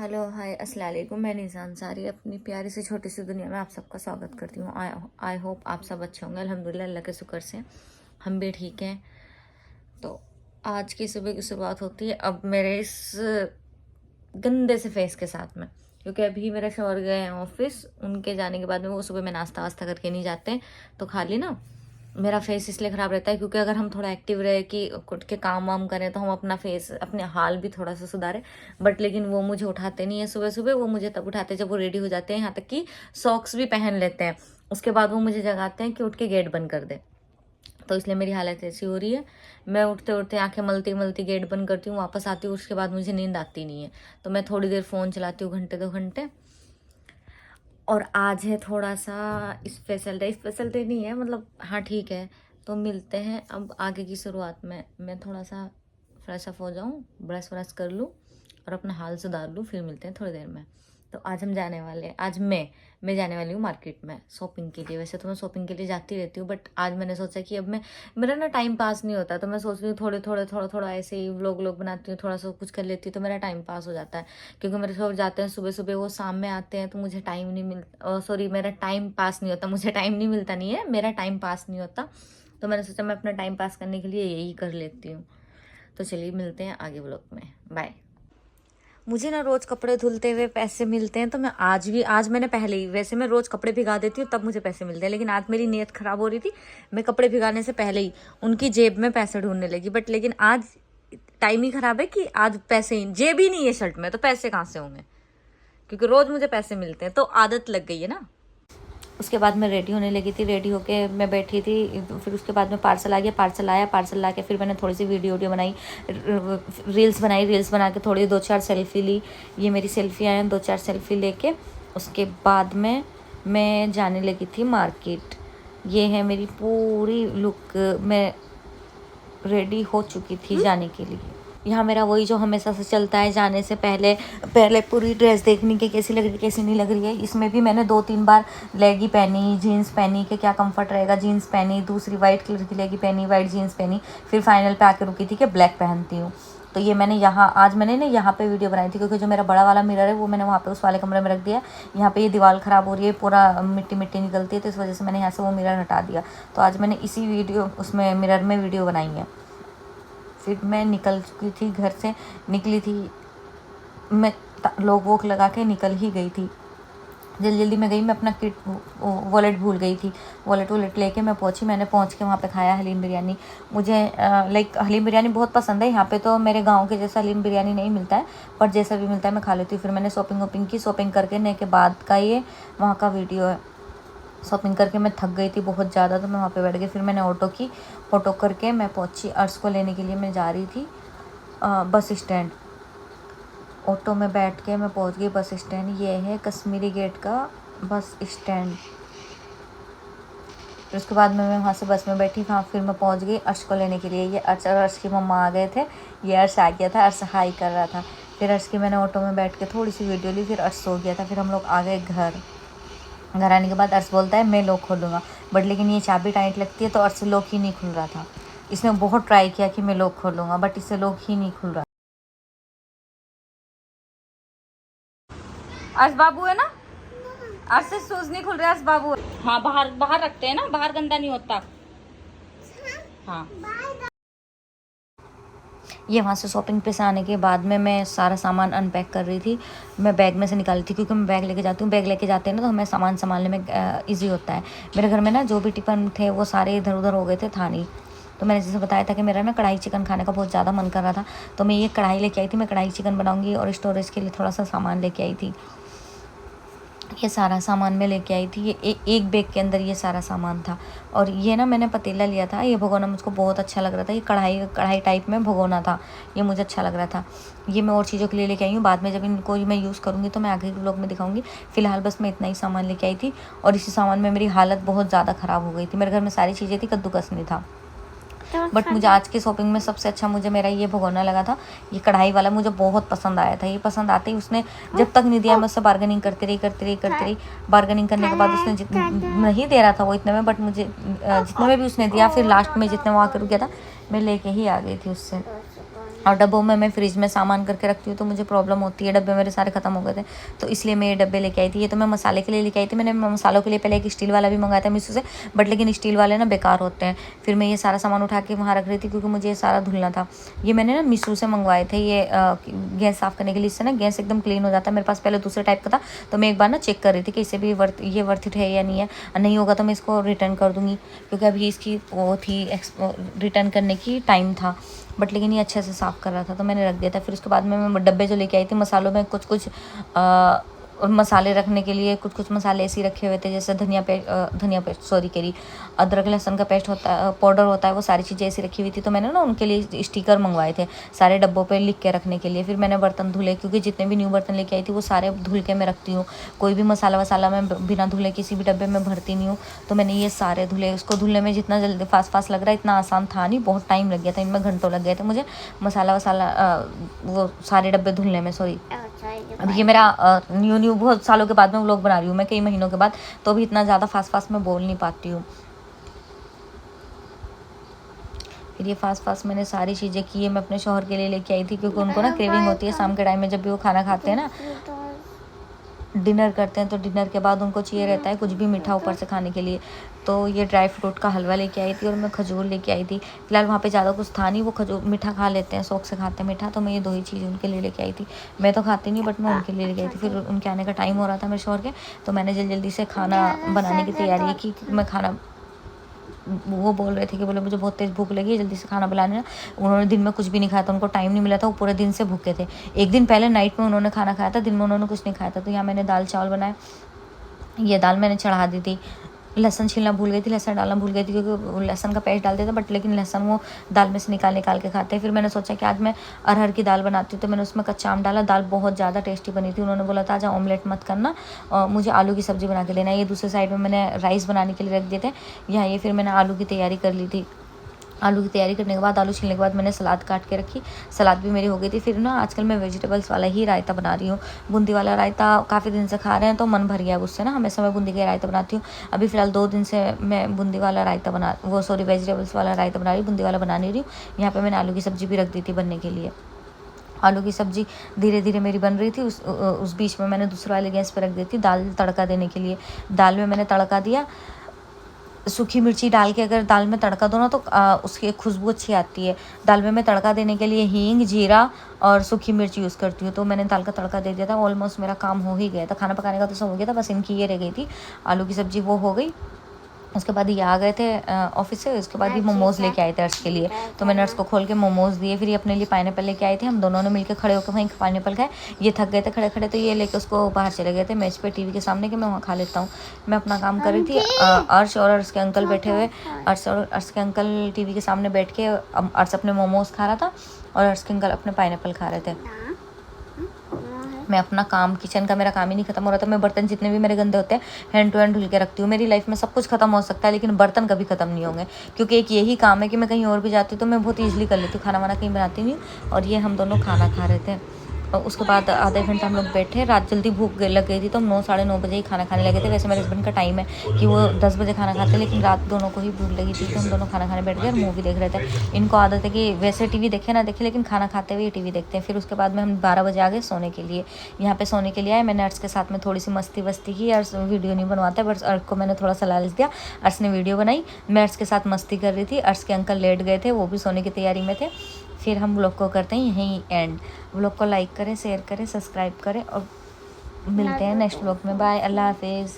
Hello hi अस्सलाम वालेकुम। मैं निज़ान अंसारी अपनी प्यारी सी छोटी सी दुनिया में आप सबका स्वागत करती हूँ। आई होप आप सब अच्छे होंगे। अल्हम्दुलिल्लाह अल्लाह के शुक्र से हम भी ठीक हैं। तो आज की सुबह की शुरुआत होती है अब मेरे इस गंदे से फेस के साथ में, क्योंकि अभी मेरे शौहर गए हैं ऑफिस। उनके जाने के बाद में वो सुबह में नाश्ता वास्ता करके नहीं जाते, तो खाली ना मेरा फेस इसलिए ख़राब रहता है क्योंकि अगर हम थोड़ा एक्टिव रहे कि उठ के काम वाम करें तो हम अपना फेस अपने हाल भी थोड़ा सा सुधारें। बट लेकिन वो मुझे उठाते नहीं है सुबह सुबह। वो मुझे तब उठाते हैं जब वो रेडी हो जाते हैं, यहाँ तक कि सॉक्स भी पहन लेते हैं। उसके बाद वो मुझे जगाते हैं कि उठ के गेट बंद कर दे। तो इसलिए मेरी हालत ऐसी हो रही है। मैं उठते उठते आंखें मलती मलती गेट बंद करती हूँ, वापस आती हूँ। उसके बाद मुझे नींद आती नहीं है, तो मैं थोड़ी देर फ़ोन चलाती हूँ, घंटे 2 घंटे। और आज है थोड़ा सा स्पेशल डे नहीं है, मतलब हाँ ठीक है। तो मिलते हैं अब आगे की शुरुआत में। मैं थोड़ा सा फ्रेश अप हो जाऊँ, ब्रश व्रश कर लूँ और अपना हाल सुधार लूँ, फिर मिलते हैं थोड़ी देर में। तो आज हम जाने वाले हैं, आज मैं जाने वाली हूँ मार्केट में शॉपिंग के लिए। वैसे तो मैं शॉपिंग के लिए जाती रहती हूँ, बट आज मैंने सोचा कि अब मेरा ना टाइम पास नहीं होता, तो मैं सोच रही हूँ थोड़ा थोड़ा ऐसे ही व्लॉग बनाती हूँ, थोड़ा सा कुछ कर लेती हूँ तो मेरा टाइम पास हो जाता है। क्योंकि मेरे शौहर जाते हैं सुबह सुबह, वो शाम में आते हैं, तो मुझे टाइम नहीं मिलता। सॉरी, मेरा टाइम पास नहीं होता, मुझे टाइम नहीं मिलता नहीं है, मेरा टाइम पास नहीं होता। तो मैंने सोचा मैं अपना टाइम पास करने के लिए यही कर लेती हूँ। तो चलिए मिलते हैं आगे व्लॉग में, बाय। मुझे ना रोज कपड़े धुलते हुए पैसे मिलते हैं, तो मैं आज मैंने पहले ही, वैसे मैं रोज कपड़े भिगा देती हूँ तब मुझे पैसे मिलते हैं, लेकिन आज मेरी नीयत खराब हो रही थी। मैं कपड़े भिगाने से पहले ही उनकी जेब में पैसे ढूंढने लगी। बट लेकिन आज टाइम ही खराब है कि आज पैसे ही, जेब ही नहीं है शर्ट में, तो पैसे कहाँ से होंगे? क्योंकि रोज मुझे पैसे मिलते हैं, तो आदत लग गई है ना। उसके बाद मैं रेडी होने लगी थी, रेडी होके मैं बैठी थी। फिर उसके बाद में पार्सल आ गया, पार्सल आया, पार्सल ला के फिर मैंने थोड़ी सी वीडियो बनाई, रील्स बना के थोड़ी 2-4 सेल्फी ली। ये मेरी सेल्फी आए, 2-4 सेल्फी लेके उसके बाद में मैं जाने लगी थी मार्केट। ये है मेरी पूरी लुक, मैं रेडी हो चुकी थी जाने के लिए। यहाँ मेरा वही जो हमेशा से चलता है, जाने से पहले पूरी ड्रेस देखने की कैसी लग रही है कैसी नहीं लग रही है। इसमें भी मैंने 2-3 बार लेगी पहनी, जीन्स पहनी कि क्या कंफर्ट रहेगा, जीन्स पहनी, दूसरी वाइट कलर की लेगी पहनी, वाइट जीन्स पहनी, फिर फाइनल पे आके रुकी थी कि ब्लैक पहनती हूँ। तो ये मैंने आज मैंने ना यहाँ पे वीडियो बनाई थी, क्योंकि जो मेरा बड़ा वाला मिरर है वो मैंने वहाँ पे उस वाले कमरे में रख दिया। यहाँ पे ये दीवार ख़राब हो रही है, पूरा मिट्टी मिट्टी निकलती है, तो इस वजह से मैंने यहाँ से वो मिरर हटा दिया। तो आज मैंने इसी उसमें मिरर में वीडियो बनाई है। फिर मैं निकल चुकी थी, घर से निकली थी मैं, लॉक वॉक लगा के निकल ही गई थी। जल्दी में गई, मैं अपना वॉलेट भूल गई थी। वॉलेट लेके मैं पहुंची। मैंने पहुंच के वहाँ पे खाया हलीम बिरयानी। मुझे हलीम बिरयानी बहुत पसंद है। यहाँ पे तो मेरे गांव के जैसा हलीम बिरयानी नहीं मिलता है, पर जैसा भी मिलता है मैं खा लेती हूँ। फिर मैंने शॉपिंग करके के बाद का ये वहाँ का वीडियो है। शॉपिंग करके मैं थक गई थी बहुत ज़्यादा, तो मैं वहाँ पे बैठ गई। फिर मैंने ऑटो करके मैं पहुँची अर्श को लेने के लिए। मैं जा रही थी बस स्टैंड। ऑटो में बैठ के मैं पहुँच गई बस स्टैंड। ये है कश्मीरी गेट का बस स्टैंड। फिर उसके बाद मैं वहाँ से बस में बैठी, वहाँ फिर मैं पहुँच गई अर्श को लेने के लिए। ये अर्श और अर्श की मम्मा आ गए थे। ये अर्श आ गया था, अर्श हाई कर रहा था। फिर अर्श की मैंने ऑटो में बैठ के थोड़ी सी वीडियो ली, फिर अर्श सो गया था। फिर हम लोग आ गए घर आने के बाद अर्श बोलता है मैं लॉक खोलूँगा, बट लेकिन ये चाबी टाइट लगती है, तो अर्श से लॉक ही नहीं खुल रहा था। इसने बहुत ट्राई किया कि मैं लॉक खोलूँगा, बट इससे लॉक ही नहीं खुल रहा। अर्श बाबू है ना, अर्श से शूज नहीं खुल रहा। अर्श बाबू, हाँ बाहर रखते हैं ना, बाहर गंदा नहीं होता। हाँ, ये वहाँ से शॉपिंग पे से आने के बाद में मैं सारा सामान अनपैक कर रही थी। मैं बैग में से निकाली थी, क्योंकि मैं बैग लेके जाती हूँ। बैग लेके जाते हैं ना, तो हमें सामान संभालने में ईजी होता है। मेरे घर में ना जो भी टिफिन थे वो सारे इधर उधर हो गए थे, था नहीं। तो मैंने जैसे बताया था कि मेरा ना कढ़ाई चिकन खाने का बहुत ज़्यादा मन कर रहा था, तो मैं ये कढ़ाई लेके आई थी। मैं कढ़ाई चिकन बनाऊँगी और स्टोरेज के लिए थोड़ा सा सामान लेके आई थी। ये सारा सामान मैं लेके आई थी। ये एक बैग के अंदर ये सारा सामान था। और ये ना मैंने पतीला लिया था। ये भगोना मुझको बहुत अच्छा लग रहा था। ये कढ़ाई टाइप में भगोना था, ये मुझे अच्छा लग रहा था। ये मैं और चीज़ों के लिए लेके आई हूँ। बाद में जब इनको मैं यूज़ करूँगी तो मैं आगे के व्लॉग में दिखाऊंगी। फिलहाल बस मैं इतना ही सामान लेके आई थी, और इसी सामान में मेरी हालत बहुत ज़्यादा ख़राब हो गई थी। मेरे घर में सारी चीज़ें थी, कद्दूकस नहीं था। बट मुझे आज की शॉपिंग में सबसे अच्छा मुझे मेरा ये भगोना लगा था। ये कढ़ाई वाला मुझे बहुत पसंद आया था। ये पसंद आते ही उसने जब तक नहीं दिया, मैं उससे बार्गेनिंग करती रही। बार्गेनिंग करने के बाद उसने नहीं दे रहा था वो इतने में, बट मुझे जितने में भी उसने दिया, फिर लास्ट में जितने वहाँ कर गया था मैं लेके ही आ गई थी उससे। और डब्बों में मैं फ्रिज में सामान करके रखती हूँ तो मुझे प्रॉब्लम होती है, डब्बे मेरे सारे ख़त्म हो गए थे, तो इसलिए मैं ये डब्बे लेके आई थी। ये तो मैं मसाले के लिए लेके आई थी। मैंने मसालों के लिए पहले एक स्टील वाला भी मंगाया था मीशो से, बट लेकिन स्टील वाले ना बेकार होते हैं। फिर मैं ये सारा सामान उठा के वहाँ रख रही थी क्योंकि मुझे ये सारा धुलना था। ये मैंने ना मीशो से मंगवाए थे ये गैस साफ़ करने के लिए। इससे ना गैस एकदम क्लीन हो जाता है। मेरे पास पहले दूसरे टाइप का था, तो मैं एक बार ना चेक कर रही थी कि इसे भी ये वर्थ इट है या नहीं है। नहीं होगा तो मैं इसको रिटर्न कर दूँगी, क्योंकि अभी इसकी वो थी रिटर्न करने की टाइम था। बट लेकिन ये अच्छे से साफ़ कर रहा था तो मैंने रख दिया था। फिर उसके बाद में मैं डब्बे जो लेके आई थी मसालों में कुछ मसाले रखने के लिए कुछ मसाले ऐसे ही रखे हुए थे, जैसे धनिया पेस्ट सॉरी करी अदरक लहसुन का पेस्ट होता है, पाउडर होता है, वो सारी चीज़ें ऐसी रखी हुई थी। तो मैंने ना उनके लिए स्टिकर मंगवाए थे सारे डब्बों पे लिख के रखने के लिए। फिर मैंने बर्तन धुले, क्योंकि जितने भी न्यू बर्तन लेके आई थी वो सारे धुल के मैं रखती हूँ। कोई भी मसाला वसाला मैं बिना धुले किसी भी डब्बे में भरती नहीं हूँ। तो मैंने ये सारे धुले। उसको धुलने में जितना जल्दी फास्ट लग रहा है इतना आसान था नहीं, बहुत टाइम लग गया था, इनमें घंटों लग गए थे मुझे मसाला वसाला वो सारे डब्बे धुलने में। सॉरी, अब ये मेरा न्यू बहुत सालों के बाद में व्लॉग बना रही हूँ मैं, कई महीनों के बाद, तो भी इतना ज़्यादा फास्ट मैं बोल नहीं पाती हूँ। फिर ये फास्ट मैंने सारी चीज़ें की है। मैं अपने शौहर के लिए लेके आई थी, क्योंकि उनको ना क्रेविंग होती है शाम के टाइम में, जब भी वो खाना खाते हैं ना, डिनर करते हैं, तो डिनर के बाद उनको चाहिए रहता है कुछ भी मीठा ऊपर से खाने के लिए। तो ये ड्राई फ्रूट का हलवा लेके आई थी और मैं खजूर लेके आई थी। फिलहाल वहाँ पे ज़्यादा कुछ था नहीं, वो खजूर मीठा खा लेते हैं, शौक से खाते हैं मीठा, तो मैं ये 2 ही चीज़ उनके लिए लेके आई थी। मैं तो खाती नहीं, बट मैं उनके लिए लेके आई थी। फिर उनके आने का टाइम हो रहा था मेरे शौहर के, तो मैंने जल्दी से खाना बनाने की तैयारी की। मैं खाना वो बोल रहे थे कि बोले मुझे बहुत तेज़ भूख लगी है, जल्दी से खाना बनाने ना। उन्होंने दिन में कुछ भी नहीं खाया था, उनको टाइम नहीं मिला था, वो पूरे दिन से भूखे थे। एक दिन पहले नाइट में उन्होंने खाना खाया था, दिन में उन्होंने कुछ नहीं खाया था। तो यहाँ मैंने दाल चावल बनाए। ये दाल मैंने चढ़ा दी थी। लहसुन छीलना भूल गई थी, लहसुन डालना भूल गई थी, क्योंकि लहसुन का पेस्ट डालते थे, बट लेकिन लहसुन वो दाल में से निकाल के खाते हैं। फिर मैंने सोचा कि आज मैं अरहर की दाल बनाती हूँ, तो मैंने उसमें कच्चा आम डाला। दाल बहुत ज़्यादा टेस्टी बनी थी। उन्होंने बोला था आज ऑमलेट मत करना, मुझे आलू की सब्ज़ी बना के देना। ये दूसरे साइड में मैंने राइस बनाने के लिए रख दिए थे। यहाँ ये फिर मैंने आलू की तैयारी कर ली थी। आलू की तैयारी करने के बाद, आलू छीलने के बाद मैंने सलाद काट के रखी। सलाद भी मेरी हो गई थी। फिर ना आजकल मैं वेजिटेबल्स वाला ही रायता बना रही हूँ। बूंदी वाला रायता काफ़ी दिन से खा रहे हैं तो मन भर गया उससे ना, हमेशा मैं बूंदी का रायता बनाती हूँ। अभी फ़िलहाल 2 दिन से मैं बूंदी वाला रायता वेजिटेबल्स वाला रायता बना रही हूँ, बूंदी वाला बना नहीं रही हूँ। यहाँ पर मैंने आलू की सब्ज़ी भी रख दी थी बनने के लिए। आलू की सब्ज़ी धीरे धीरे मेरी बन रही थी। उस बीच में मैंने दूसरे वाले गैस पर रख दी थी दाल तड़का देने के लिए। दाल में मैंने तड़का दिया, सूखी मिर्ची डाल के अगर दाल में तड़का दो ना तो उसकी एक खुशबू अच्छी आती है। दाल में मैं तड़का देने के लिए हींग, जीरा और सूखी मिर्च यूज़ करती हूँ। तो मैंने दाल का तड़का दे दिया था। ऑलमोस्ट मेरा काम हो ही गया था, खाना पकाने का तो सब हो गया था, बस इनकी ये रह गई थी। आलू की सब्ज़ी वो हो गई। उसके बाद ये आ गए थे ऑफिस से। उसके बाद ये मोमोज़ लेके आए थे अर्श के लिए, तो मैंने अर्श को खोल के मोमोज़ दिए। फिर ये अपने लिए पाइनएप्पल लेके आए थे। हम दोनों ने मिलकर खड़े होकर वहीं पाइनएप्पल खाए। ये थक गए थे खड़े खड़े, तो ये लेके उसको बाहर चले गए थे मेज पे टीवी के सामने कि मैं वहाँ खा लेता हूँ। मैं अपना काम कर रही थी। अर्श और अर्श के अंकल बैठे हुए, अर्श के अंकल टीवी के सामने बैठ के अर्श अपने मोमोज़ खा रहा था और अर्श के अंकल अपने पाइनएप्पल खा रहे थे। मैं अपना काम, किचन का मेरा काम ही नहीं खत्म हो रहा था। मैं बर्तन जितने भी मेरे गंदे होते हैं हैंड टू हैंड धुल के रखती हूँ। मेरी लाइफ में सब कुछ खत्म हो सकता है लेकिन बर्तन कभी खत्म नहीं होंगे, क्योंकि एक यही काम है कि मैं कहीं और भी जाती हूँ तो मैं बहुत ईजिली कर लेती हूँ, खाना वाना कहीं बनाती नहीं हूँ। और ये हम दोनों खाना खा रहे थे और उसके बाद आधा घंटा हम लोग बैठे। रात जल्दी भूख लग गई थी तो हम 9 साढ़े 9 बजे ही खाना खाने लगे थे। वैसे मेरे हस्बैंड का टाइम है कि वो 10 बजे खाना खाते हैं, लेकिन रात दोनों को ही भूख लगी थी तो हम दोनों खाना खाने बैठ गए और मूवी देख रहे थे। इनको आदत है कि वैसे टीवी देखे ना देखे लेकिन खाना खाते हुए टीवी देखते हैं। फिर उसके बाद में हम 12 बजे आ गए सोने के लिए। यहाँ पे सोने के लिए आए। मैंने अर्श के साथ में थोड़ी सी मस्ती वस्ती की। अर्श वीडियो नहीं बनवाता, बट अर्श को मैंने थोड़ा सा लालच दिया, अर्श ने वीडियो बनाई। मैं अर्श के साथ मस्ती कर रही थी। अर्श के अंकल लेट गए थे, वो भी सोने की तैयारी में थे। फिर हम व्लॉग को करते हैं यहीं एंड। व्लॉग को लाइक करें, शेयर करें, सब्सक्राइब करें और मिलते हैं नेक्स्ट व्लॉग में। बाय, अल्लाह हाफिज़।